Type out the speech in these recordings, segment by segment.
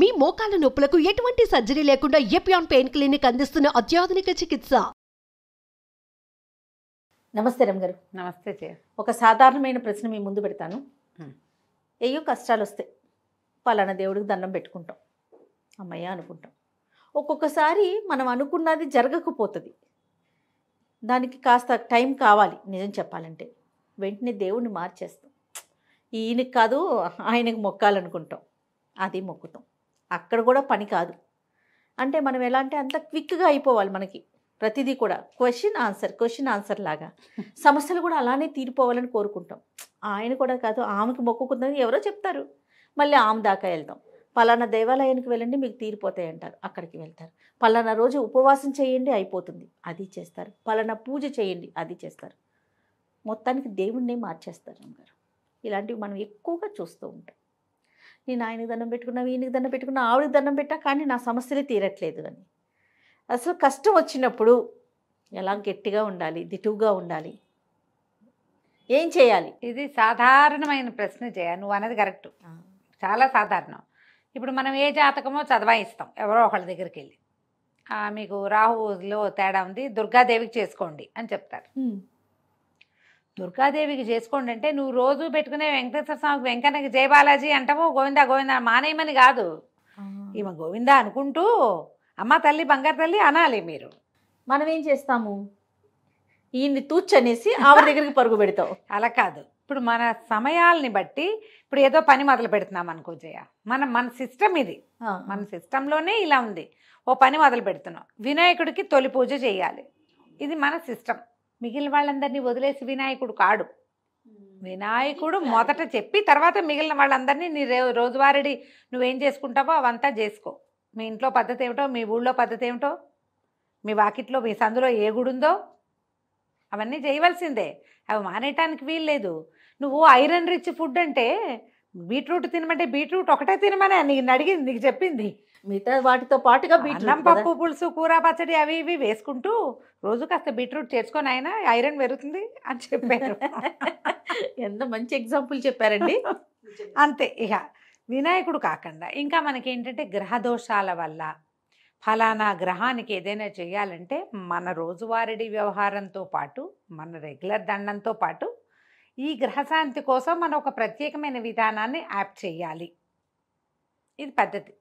మీ మోకాల నొప్పులకు ఎటువంటి సర్జరీ లేకుండా ఎపియాన్ పెయిన్ క్లినిక్ అందిస్తున్న అత్యాధునిక చికిత్స. నమస్తే రమ్ గారు. నమస్తే చే. ఒక సాధారణమైన ప్రశ్న మీ ముందు పెడతాను. ఏయో కష్టాలు వస్తాయి, పలానా దేవుడికి దండం పెట్టుకుంటాం, అమ్మయ్య అనుకుంటాం. ఒక్కొక్కసారి మనం అనుకున్నది జరగకపోతుంది, దానికి కాస్త టైం కావాలి. నిజం చెప్పాలంటే వెంటనే దేవుడిని మార్చేస్తాం. ఈయనకి కాదు ఆయనకు మొక్కాలనుకుంటాం, అది మొక్కుతాం. అక్కడ కూడా పని కాదు. అంటే మనం ఎలా అంటే అంత క్విక్గా అయిపోవాలి. మనకి ప్రతిదీ కూడా క్వశ్చన్ ఆన్సర్ లాగా సమస్యలు కూడా అలానే తీరిపోవాలని కోరుకుంటాం. ఆయన కూడా కాదు, ఆమెకు మొక్కుకుందని ఎవరో చెప్తారు, మళ్ళీ ఆమె దాకా వెళ్తాం. పలానా దేవాలయానికి వెళ్ళండి మీకు తీరిపోతాయి అంటారు, అక్కడికి వెళ్తారు. పలానా రోజు ఉపవాసం చేయండి అయిపోతుంది, అది చేస్తారు. పలానా పూజ చేయండి, అది చేస్తారు. మొత్తానికి దేవుణ్ణి మార్చేస్తారు అమ్మగారు. ఇలాంటివి మనం ఎక్కువగా చూస్తూ ఉంటాం. నేను ఆయనకి దండం పెట్టుకున్నా, ఈయనకి దండం పెట్టుకున్నా, ఆవిడకి దండం పెట్టా, కానీ నా సమస్యలే తీరట్లేదు అని. అసలు కష్టం వచ్చినప్పుడు ఎలా గట్టిగా ఉండాలి, దిటువుగా ఉండాలి, ఏం చేయాలి? ఇది సాధారణమైన ప్రశ్న చేయ. నువ్వు అన్నది కరెక్ట్, చాలా సాధారణం. ఇప్పుడు మనం ఏ జాతకమో చదవాయిస్తాం ఎవరో ఒకళ్ళ దగ్గరికి వెళ్ళి, మీకు రాహులో తేడా ఉంది, దుర్గాదేవికి చేసుకోండి అని చెప్తారు. దుర్గాదేవికి చేసుకోండి అంటే నువ్వు రోజు పెట్టుకునే వెంకటేశ్వర స్వామికి వెంకన్నకి జయ బాలాజీ అంటామో, గోవిందా గోవిందా మానేయమని కాదు. ఈమె గోవిందా అనుకుంటూ అమ్మ తల్లి బంగారు తల్లి అనాలి మీరు. మనం ఏం చేస్తాము, ఈయన్ని తూచనేసి ఆవిడ దగ్గరికి పరుగు పెడతాం. అలా కాదు. ఇప్పుడు మన సమయాల్ని బట్టి ఇప్పుడు ఏదో పని మొదలు పెడుతున్నాం అనుకో జయ, మన సిస్టమ్ ఇది, మన సిస్టంలోనే ఇలా ఉంది. ఓ పని మొదలు పెడుతున్నాం, వినాయకుడికి తొలి పూజ చేయాలి, ఇది మన సిస్టమ్. మిగిలిన వాళ్ళందరినీ వదిలేసి వినాయకుడు కాడు. వినాయకుడు మొదట చెప్పి తర్వాత మిగిలిన వాళ్ళందరినీ నీ రోజువారీ నువ్వేం చేసుకుంటావో అవంతా చేసుకో. మీ ఇంట్లో పద్ధతి ఏమిటో, మీ ఊళ్ళో పద్ధతి ఏమిటో, మీ వాకిట్లో మీ సందులో ఏ గుడి ఉందో అవన్నీ చేయవలసిందే. అవి మానేయటానికి వీలు లేదు. నువ్వు ఐరన్ రిచ్ ఫుడ్ అంటే బీట్రూట్ తినమంటే బీట్రూట్ ఒకటే తినమని నీకు అడిగింది, నీకు చెప్పింది. మిగతా వాటితో పాటుగా అన్నం పప్పు పులుసు కూర పచ్చడి అవి ఇవి వేసుకుంటూ రోజు కాస్త బీట్రూట్ చేర్చుకొని ఆయన ఐరన్ పెరుగుతుంది అని చెప్పారు. ఎంత మంచి ఎగ్జాంపుల్ చెప్పారండి. అంతే. ఇక వినాయకుడు కాకుండా ఇంకా మనకేంటంటే గ్రహదోషాల వల్ల ఫలానా గ్రహానికి ఏదైనా చేయాలంటే మన రోజువారీ వ్యవహారంతో పాటు మన రెగ్యులర్ దండంతో పాటు ఈ గ్రహశాంతి కోసం మనం ఒక ప్రత్యేకమైన విధానాన్ని యాప్ చేయాలి. ఇది పద్ధతి.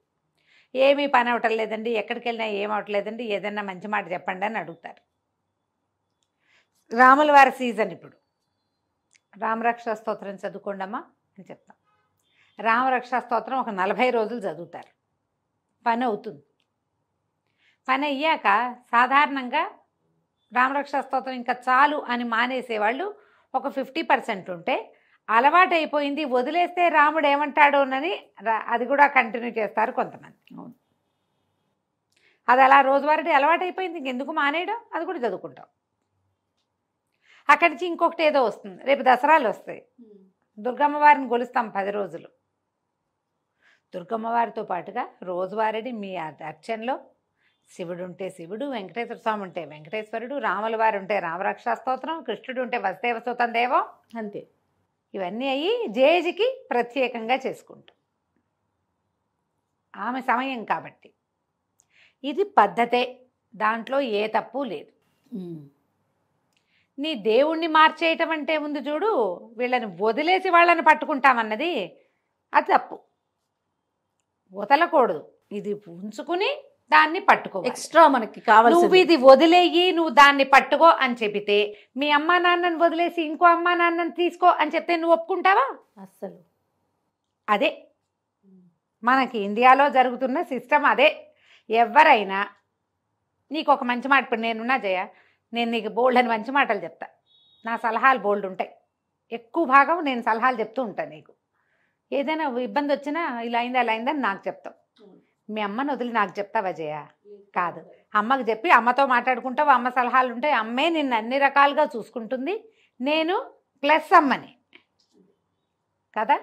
ఏమీ పని అవటం లేదండి, ఎక్కడికి వెళ్ళినా ఏం అవట్లేదండి, ఏదన్నా మంచి మాట చెప్పండి అని అడుగుతారు. రాముల వారి సీజన్ ఇప్పుడు, రామరక్షా స్తోత్రం చదువుకోండమ్మా అని చెప్తాం. రామరక్షా స్తోత్రం ఒక 40 రోజులు చదువుతారు, పని అవుతుంది. పని అయ్యాక సాధారణంగా రామరక్షా స్తోత్రం ఇంకా చాలు అని మానేసేవాళ్ళు ఒక 50% ఉంటే, అలవాటు అయిపోయింది వదిలేస్తే రాముడు ఏమంటాడోనని అది కూడా కంటిన్యూ చేస్తారు కొంతమంది. అది అలా రోజువారీ అలవాటు అయిపోయింది, ఇంకెందుకు మానేయడం, అది కూడా చదువుకుంటాం. అక్కడి నుంచి ఇంకొకటి ఏదో వస్తుంది, రేపు దసరాలు వస్తాయి, దుర్గమ్మ వారిని గొలుస్తాం 10 రోజులు. దుర్గమ్మ వారితో పాటుగా రోజువారీ మీ అర్చనలో శివుడు ఉంటే శివుడు, వెంకటేశ్వర స్వామి ఉంటే వెంకటేశ్వరుడు, రాముల వారు ఉంటే రామరక్షా స్తోత్రం, కృష్ణుడు ఉంటే వసుదేవ సుతం దేవం, అంతే. ఇవన్నీ అయ్యి జేజీకి ప్రత్యేకంగా చేసుకుంటాం. ఆమె సమయం కాబట్టి ఇది పద్ధతే, దాంట్లో ఏ తప్పు లేదు. నీ దేవుణ్ణి మార్చేయటం అంటే ముందు చూడు, వీళ్ళని వదిలేసి వాళ్ళని పట్టుకుంటామన్నది అది తప్పు. వదలకూడదు, ఇది ఉంచుకుని దాన్ని పట్టుకో. ఎక్స్ట్రా మనకి కావాలి. నువ్వు ఇది వదిలేయి నువ్వు దాన్ని పట్టుకో అని చెబితే, మీ అమ్మా నాన్నని వదిలేసి ఇంకో అమ్మా నాన్నని తీసుకో అని చెప్తే నువ్వు ఒప్పుకుంటావా? అస్సలు. అదే మనకి ఇండియాలో జరుగుతున్న సిస్టమ్ అదే. ఎవరైనా నీకు ఒక మంచి మాట, ఇప్పుడు నేనున్నా జయ, నేను నీకు బోల్డ్ అని మంచి మాటలు చెప్తా, నా సలహాలు బోల్డ్ ఉంటాయి, ఎక్కువ భాగం నేను సలహాలు చెప్తూ ఉంటాను. నీకు ఏదైనా ఇబ్బంది వచ్చినా ఇలా అయిందా అలా అయిందని నాకు చెప్తావు. మీ అమ్మని వదిలి నాకు చెప్తావా జయ? కాదు. అమ్మకి చెప్పి అమ్మతో మాట్లాడుకుంటావు, అమ్మ సలహాలు ఉంటాయి, అమ్మే నిన్ను అన్ని రకాలుగా చూసుకుంటుంది, నేను ప్లస్ అమ్మని కదా.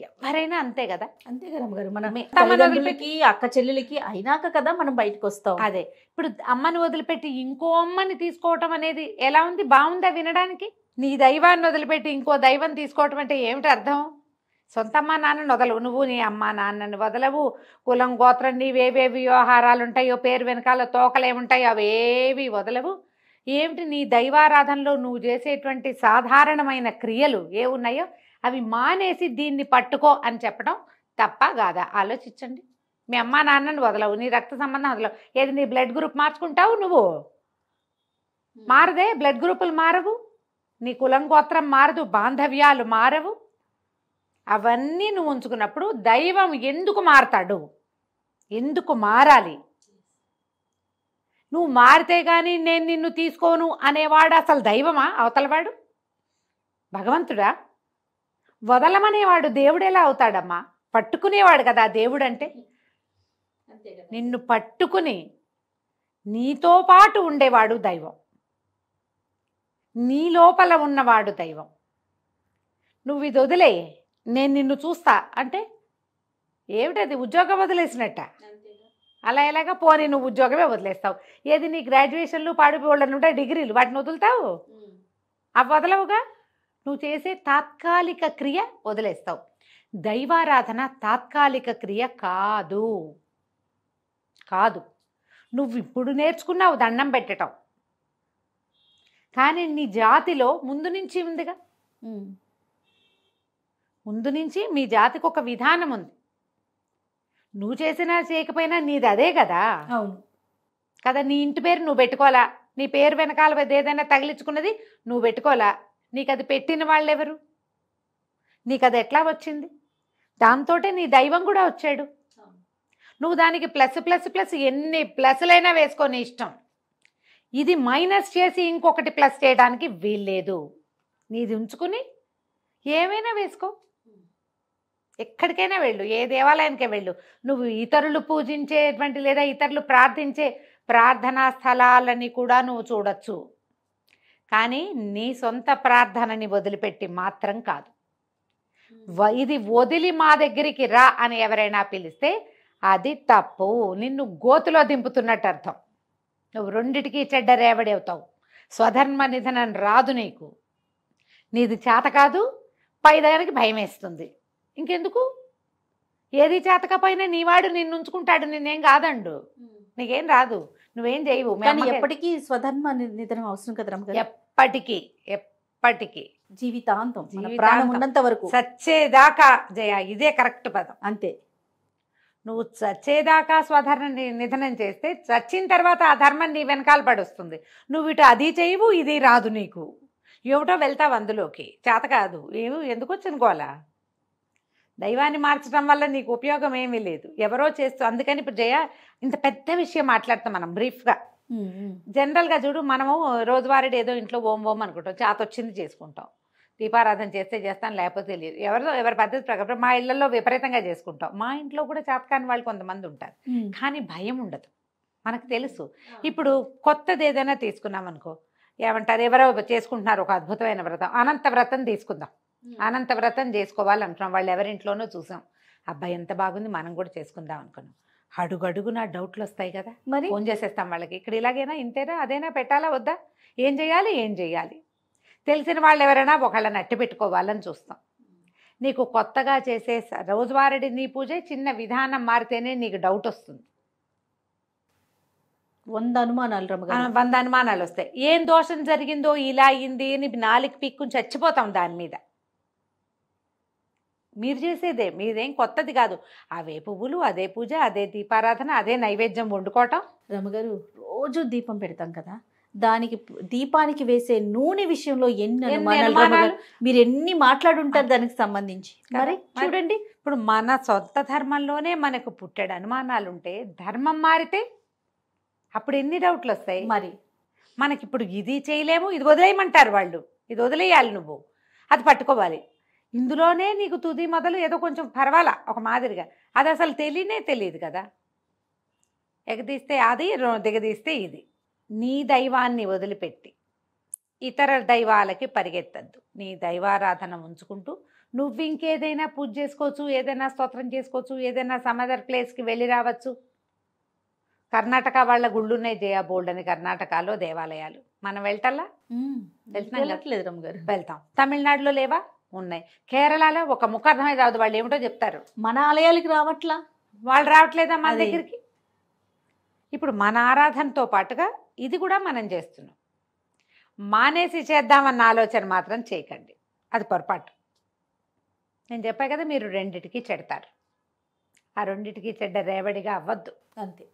ఎవరైనా అంతే కదా. అంతే కదా అమ్మగారు. మన తల్లిదండ్రులకి అక్క చెల్లెలకి అయినాక కదా మనం బయటకు వస్తాం. అదే ఇప్పుడు అమ్మని వదిలిపెట్టి ఇంకో అమ్మని తీసుకోవటం అనేది ఎలా ఉంది, బాగుందా వినడానికి? నీ దైవాన్ని వదిలిపెట్టి ఇంకో దైవం తీసుకోవటం అంటే ఏమిటి అర్థం? సొంత అమ్మా నాన్నని వదలవు, నువ్వు నీ అమ్మా నాన్నని వదలవు, కులం గోత్రం నీవేవేవి వ్యవహారాలు ఉంటాయో, పేరు వెనకాల తోకలేముంటాయో అవేవి వదలవు. ఏమిటి నీ దైవారాధనలో నువ్వు చేసేటువంటి సాధారణమైన క్రియలు ఏ ఉన్నాయో అవి మానేసి దీన్ని పట్టుకో అని చెప్పడం తప్ప కాదా? ఆలోచించండి. మీ అమ్మా నాన్నని వదలవు, నీ రక్త సంబంధం వదలవు, ఏది నీ బ్లడ్ గ్రూప్ మార్చుకుంటావు నువ్వు? మారదే, బ్లడ్ గ్రూపులు మారవు, నీ కులం గోత్రం మారదు, బాంధవ్యాలు మారవు. అవన్నీ నువ్వు ఉంచుకున్నప్పుడు దైవం ఎందుకు మారతాడు? ఎందుకు మారాలి? నువ్వు మారితే కానీ నేను నిన్ను తీసుకోను అనేవాడు అసలు దైవమా? అవతలవాడు భగవంతుడా? వదలమనేవాడు దేవుడు ఎలా అవుతాడమ్మా? పట్టుకునేవాడు కదా దేవుడు అంటే. నిన్ను పట్టుకుని నీతో పాటు ఉండేవాడు దైవం, నీ లోపల ఉన్నవాడు దైవం. నువ్వు ఇది వదిలే, నేను నిన్ను చూస్తా అంటే ఏమిటది? ఉద్యోగం వదిలేసినట్ట. అలా ఎలాగా? పోనీ నువ్వు ఉద్యోగమే వదిలేస్తావు. ఏది నీ గ్రాడ్యుయేషన్లు పాడిపోళ్ళను ఉంటాయి, డిగ్రీలు, వాటిని వదులుతావు? అవి వదలవుగా. నువ్వు చేసే తాత్కాలిక క్రియ వదిలేస్తావు. దైవారాధన తాత్కాలిక క్రియ కాదు, కాదు. నువ్వు ఇప్పుడు నేర్చుకున్నావు దండం పెట్టడం, కానీ నీ జాతిలో ముందు నుంచి ఉందిగా. ముందు నుంచి మీ జాతికి ఒక విధానం ఉంది. నువ్వు చేసినా చేయకపోయినా నీది అదే కదా. అవును కదా. నీ ఇంటి పేరు నువ్వు పెట్టుకోవాలా, నీ పేరు వెనకాల ఏదైనా తగిలించుకున్నది నువ్వు పెట్టుకోవాలా. నీకు అది పెట్టిన వాళ్ళు ఎవరు? నీకు అది ఎట్లా వచ్చింది? దాంతోటే నీ దైవం కూడా వచ్చాడు. నువ్వు దానికి ప్లస్ ప్లస్ ప్లస్ ఎన్ని ప్లస్లైనా వేసుకో, నీ ఇష్టం. ఇది మైనస్ చేసి ఇంకొకటి ప్లస్ చేయడానికి వీల్లేదు. నీది ఉంచుకుని ఏమైనా వేసుకో, ఎక్కడికైనా వెళ్ళు, ఏ దేవాలయానికే వెళ్ళు. నువ్వు ఇతరులు పూజించేటువంటి లేదా ఇతరులు ప్రార్థించే ప్రార్థనా స్థలాలని కూడా నువ్వు చూడొచ్చు, కానీ నీ సొంత ప్రార్థనని వదిలిపెట్టి మాత్రం కాదు. ఇది వదిలి మా దగ్గరికి రా అని ఎవరైనా పిలిస్తే అది తప్పు. నిన్ను గోతులో దింపుతున్నట్టు అర్థం. నువ్వు రెండిటికి చెడ్డ రేవడి అవుతావు. స్వధర్మ నిధనం రాదు నీకు. నీది చేత కాదు, పైదానికి భయం వేస్తుంది. ఇంకెందుకు? ఏది చేతకపోయినా నీవాడు నిన్ను ఉంచుకుంటాడు, నిన్నేం కాదండు, నీకేం రాదు, నువ్వేం చేయవు. కానీ ఎప్పటికీ స్వధర్మ నిధనం అవసరం కదా రమ్మగారు? ఎప్పటికీ ఎప్పటికీ జీవితాంతం, మన ప్రాణం ఉన్నంత వరకు, చచ్చేదాకా జయ, ఇదే కరెక్ట్ పదం. అంతే. నువ్వు చచ్చేదాకా స్వధర్మ నిధనం చేస్తే చచ్చిన తర్వాత ఆ ధర్మం నీ వెనకాల పడొస్తుంది. నువ్వు ఇటు అది చేయవు, ఇది రాదు నీకు, ఏమిటో వెళ్తావు అందులోకి. చేత కాదు, ఎందుకు వచ్చినుకోవాలా? దైవాన్ని మార్చడం వల్ల నీకు ఉపయోగం ఏమీ లేదు, ఎవరో చేస్తూ. అందుకని ఇప్పుడు జయ ఇంత పెద్ద విషయం మాట్లాడతాం మనం బ్రీఫ్గా. జనరల్గా చూడు, మనము రోజువారీ ఏదో ఇంట్లో ఓం ఓం అనుకుంటాం, చేత వచ్చింది చేసుకుంటాం. దీపారాధన చేస్తే చేస్తాను, లేకపోతే తెలియదు. ఎవరి పద్ధతి ప్రకారం మా ఇళ్లలో విపరీతంగా చేసుకుంటాం. మా ఇంట్లో కూడా చేతకాని వాళ్ళు కొంతమంది ఉంటారు, కానీ భయం ఉండదు, మనకు తెలుసు. ఇప్పుడు కొత్తది ఏదైనా తీసుకున్నాం అనుకో, ఏమంటారు, ఎవరో చేసుకుంటున్నారు ఒక అద్భుతమైన వ్రతం, అనంత వ్రతం తీసుకుందాం. అనంత వ్రతం చేసుకోవాలనుకున్నాం, వాళ్ళు ఎవరింట్లోనో చూసాం, అబ్బాయి ఎంత బాగుంది, మనం కూడా చేసుకుందాం అనుకున్నాం. అడుగడుగున డౌట్లు వస్తాయి కదా. మరి ఫోన్ చేసేస్తాం వాళ్ళకి, ఇక్కడ ఇలాగైనా ఇంతేనా అదేనా పెట్టాలా వద్దా, ఏం చేయాలి. తెలిసిన వాళ్ళు ఎవరైనా ఒకళ్ళని అట్టి పెట్టుకోవాలని చూస్తాం. నీకు కొత్తగా చేసే రోజువారీ నీ పూజ చిన్న విధానం మారితేనే నీకు డౌట్ వస్తుంది. 100 అనుమానాలు రమ్మగారు. 100 అనుమానాలు వస్తాయి. ఏం దోషం జరిగిందో ఇలా అయింది అని నాలుగు పీక్కుని చచ్చిపోతాం దాని మీద. మీరు చేసేదే, మీదేం కొత్తది కాదు. అవే పువ్వులు, అదే పూజ, అదే దీపారాధన, అదే నైవేద్యం వండుకోవటం. రమ్మగారు రోజు దీపం పెడతాం కదా, దానికి దీపానికి వేసే నూనె విషయంలో ఎన్ని అనుమానాలు, మీరు ఎన్ని మాట్లాడుంటారు దానికి సంబంధించి. మరి చూడండి, ఇప్పుడు మన సొంత ధర్మంలోనే మనకు పుట్టాడు అనుమానాలు ఉంటే, ధర్మం మారితే అప్పుడు ఎన్ని డౌట్లు వస్తాయి. మరి మనకి ఇప్పుడు ఇది చేయలేము, ఇది వదిలేయమంటారు వాళ్ళు, ఇది వదిలేయాలి, నువ్వు అది పట్టుకోవాలి. ఇందులోనే నీకు తుది మొదలు ఏదో కొంచెం పర్వాలా ఒక మాదిరిగా, అది అసలు తెలియదు కదా. ఎగదీస్తే అది, దిగదీస్తే ఇది. నీ దైవాన్ని వదిలిపెట్టి ఇతర దైవాలకి పరిగెత్తద్దు. నీ దైవారాధన ఉంచుకుంటూ నువ్వు ఇంకేదైనా పూజ చేసుకోవచ్చు, ఏదైనా స్తోత్రం చేసుకోవచ్చు, ఏదైనా సమదర్ ప్లేస్కి వెళ్ళి రావచ్చు. కర్ణాటక వాళ్ళ గుళ్ళు ఉన్నాయి జయ, బోల్డ్ అని కర్ణాటకలో దేవాలయాలు. మనం వెళ్తాలా? వెళ్ళట్లేదు రమ్మగారు. వెళ్తాం. తమిళనాడులో లేవా? ఉన్నాయి. కేరళలో ఒక ముఖార్థమే కాదు, వాళ్ళు ఏమిటో చెప్తారు. మన ఆలయాలకి రావట్లా, వాళ్ళు రావట్లేదా మన అదే. దగ్గరికి? ఇప్పుడు మన ఆరాధనతో పాటుగా ఇది కూడా మనం చేస్తున్నాం. మానేసి చేద్దామన్న ఆలోచన మాత్రం చేయకండి, అది పొరపాటు. నేను చెప్పా కదా, మీరు రెండిటికి చెడతారు. ఆ రెండిటికి చెడ్డ రేవడిగా అవ్వద్దు. అంతే.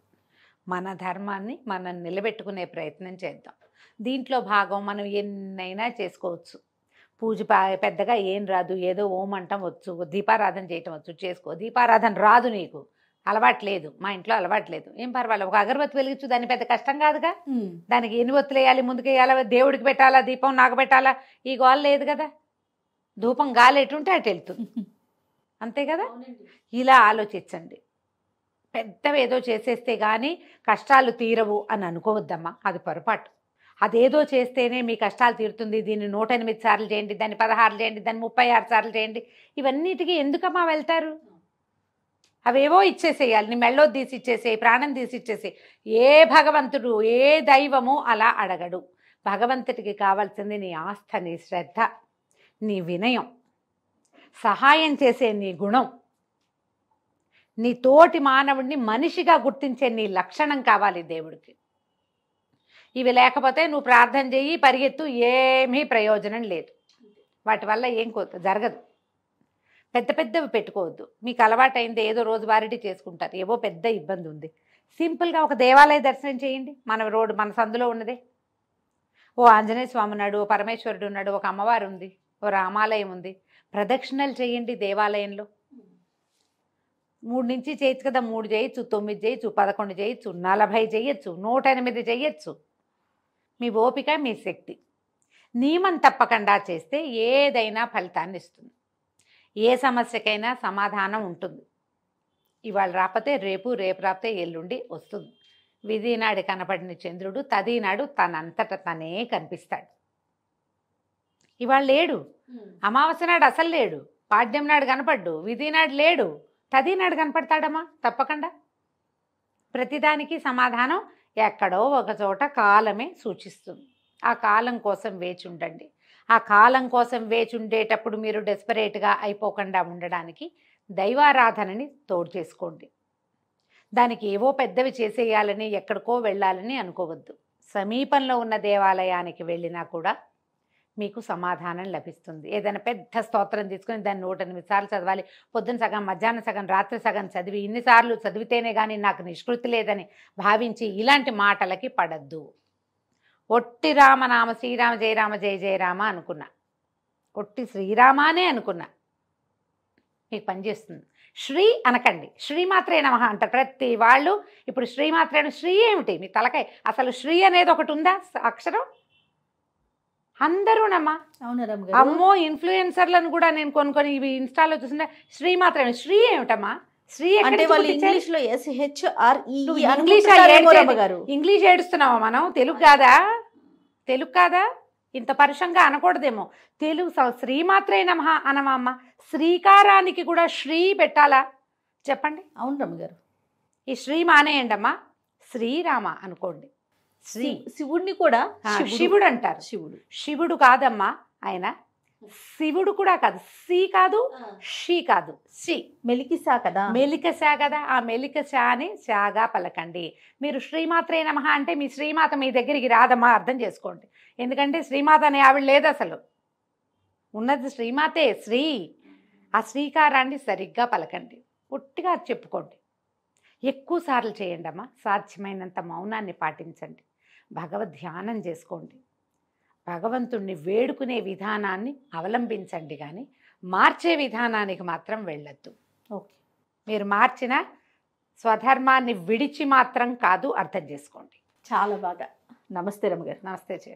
మన ధర్మాన్ని మనం నిలబెట్టుకునే ప్రయత్నం చేద్దాం. దీంట్లో భాగం మనం ఎన్నైనా చేసుకోవచ్చు. పూజ పెద్దగా ఏం రాదు, ఏదో ఓం అంటాం వచ్చు, దీపారాధన చేయటం వచ్చు, చేసుకో. దీపారాధన రాదు నీకు, అలవాటు లేదు, మా ఇంట్లో అలవాటు లేదు, ఏం పర్వాలేదు, ఒక అగరబత్తి వెలిగించు, దాన్ని పెద్ద కష్టం కాదుగా. దానికి ఎన్ని ఒత్తులు వేయాలి, ముందుకు వేయాలా, దేవుడికి పెట్టాలా, దీపం నాకు పెట్టాలా, ఈ గోల లేదు కదా. ధూపం గాలి ఎటుంటే అటు వెళ్తుంది, అంతే కదా. ఇలా ఆలోచించండి. పెద్దవి ఏదో చేసేస్తే కానీ కష్టాలు తీరవు అని అనుకోవద్దమ్మా, అది పొరపాటు. అదేదో చేస్తేనే మీ కష్టాలు తీరుతుంది, దీన్ని 108 సార్లు చేయండి, దాన్ని 16 చేయండి, దాన్ని 36 సార్లు చేయండి, ఇవన్నిటికీ ఎందుకమ్మా వెళ్తారు? అవేవో ఇచ్చేసేయాలి, నీ మెళ్ళో తీసి ఇచ్చేసేయి, ప్రాణం తీసి ఇచ్చేసేయి. ఏ భగవంతుడు ఏ దైవము అలా అడగడు. భగవంతుడికి కావాల్సింది నీ ఆస్థ, నీ శ్రద్ధ, నీ వినయం, సహాయం చేసే నీ గుణం, నీ తోటి మానవుడిని మనిషిగా గుర్తించే నీ లక్షణం కావాలి దేవుడికి. ఇవి లేకపోతే నువ్వు ప్రార్థన చెయ్యి, పరిగెత్తు, ఏమీ ప్రయోజనం లేదు. వాటి వల్ల ఏం జరగదు. పెద్ద పెద్దవి పెట్టుకోవద్దు. మీకు అలవాటైంది ఏదో రోజువారీ చేసుకుంటారు, ఏవో పెద్ద ఇబ్బంది ఉంది, సింపుల్గా ఒక దేవాలయ దర్శనం చేయండి. మన సందులో ఉన్నదే, ఓ ఆంజనేయ స్వామి ఉన్నాడు, ఓ పరమేశ్వరుడు ఉన్నాడు, ఒక అమ్మవారు ఉంది, ఓ రామాలయం ఉంది, ప్రదక్షిణలు చేయండి దేవాలయంలో. 3 నుంచి చేయొచ్చు కదా, 3 చేయొచ్చు, 9 చేయొచ్చు, 11 చేయొచ్చు, 40 చేయొచ్చు, 108 చేయొచ్చు. మీ ఓపిక, మీ శక్తి. నియమం తప్పకుండా చేస్తే ఏదైనా ఫలితాన్ని ఇస్తుంది. ఏ సమస్యకైనా సమాధానం ఉంటుంది. ఇవాళ రాకపోతే రేపు, రేపు రాకపోతే ఎల్లుండి వస్తుంది. విధి నాడు కనపడిన చంద్రుడు తదినాడు తనంతట తనే కనిపిస్తాడు. ఇవాళ లేడు, అమావాస్య నాడు అసలు లేడు, పాడ్యం నాడు కనపడ్డు, విధి నాడు లేడు, తదినాడు కనపడతాడమ్మా తప్పకుండా. ప్రతిదానికి సమాధానం ఎక్కడో ఒక చోట కాలమే సూచిస్తుంది. ఆ కాలం కోసం వేచి ఉండండి. ఆ కాలం కోసం వేచి ఉండేటప్పుడు మీరు డెస్పరేట్గా అయిపోకుండా ఉండడానికి దైవారాధనని తోడు చేసుకోండి. దానికి ఏవో పెద్దవి చేసేయాలని, ఎక్కడికో వెళ్ళాలని అనుకోవద్దు. సమీపంలో ఉన్న దేవాలయానికి వెళ్ళినా కూడా మీకు సమాధానం లభిస్తుంది. ఏదైనా పెద్ద స్తోత్రం తీసుకొని దాన్ని 108 సార్లు చదవాలి, పొద్దున సగం, మధ్యాహ్నం సగం, రాత్రి సగం చదివి ఇన్నిసార్లు చదివితేనే కానీ నాకు నిష్కృతి లేదని భావించి ఇలాంటి మాటలకి పడద్దు. ఒట్టి రామనామ శ్రీరామ జయ రామ జయ జయ రామ అనుకున్నా, ఒట్టి శ్రీరామానే అనుకున్నా, మీకు పనిచేస్తుంది. శ్రీ అనకండి, శ్రీమాత్రే నమః అంటారు ప్రతి వాళ్ళు. ఇప్పుడు శ్రీమాత్రే, శ్రీ ఏమిటి మీ తలకాయ? అసలు శ్రీ అనేది ఒకటి ఉందా అక్షరం? అందరూనమ్మా. అమ్మో ఇన్ఫ్లుయెన్సర్లను కూడా నేను కొన్ని ఇవి ఇన్స్టాలో చూసిన శ్రీమాత్రే, శ్రీ ఏమిటమ్మా? శ్రీ అంటే వాళ్ళు ఇంగ్లీష్ లో ఇంగ్లీష్ ఏడుస్తున్నావా? మనం తెలుగు కాదా? తెలుగు కాదా? ఇంత పరుషంగా అనకూడదేమో. తెలుగు శ్రీమాత్రే నమః అనమా అమ్మ? శ్రీకారానికి కూడా శ్రీ పెట్టాలా చెప్పండి? అవును రమ్మగారు. ఈ శ్రీ మానేయండి అమ్మా, శ్రీరామ అనుకోండి. శ్రీ శివుడిని కూడా శివుడు అంటారు. శివుడు కాదమ్మా ఆయన, శివుడు కూడా కాదు, సి కాదు, షీ కాదు, సి. మెలికిసా కదా, మెలికసా కదా. ఆ మెలికసా అని శాగా పలకండి. మీరు శ్రీమాత్రే నమః అంటే మీ శ్రీమాత మీ దగ్గరికి రాదమ్మా, అర్థం చేసుకోండి. ఎందుకంటే శ్రీమాత అనే ఆవిడ లేదు, అసలు ఉన్నది శ్రీమాతే, శ్రీ. ఆ శ్రీకారాన్ని సరిగ్గా పలకండి, పొట్టిగా చెప్పుకోండి. ఎక్కువ సార్లు చేయండి అమ్మా. సాధ్యమైనంత మౌనాన్ని పాటించండి, భగవద్ ధ్యానం చేసుకోండి, భగవంతుణ్ణి వేడుకునే విధానాన్ని అవలంబించండి, కానీ మార్చే విధానానికి మాత్రం వెళ్ళొద్దు. ఓకే, మీరు మార్చిన స్వధర్మాన్ని విడిచి మాత్రం కాదు, అర్థం చేసుకోండి. చాలా బాగా. నమస్తే రమ్మగారు. నమస్తే చే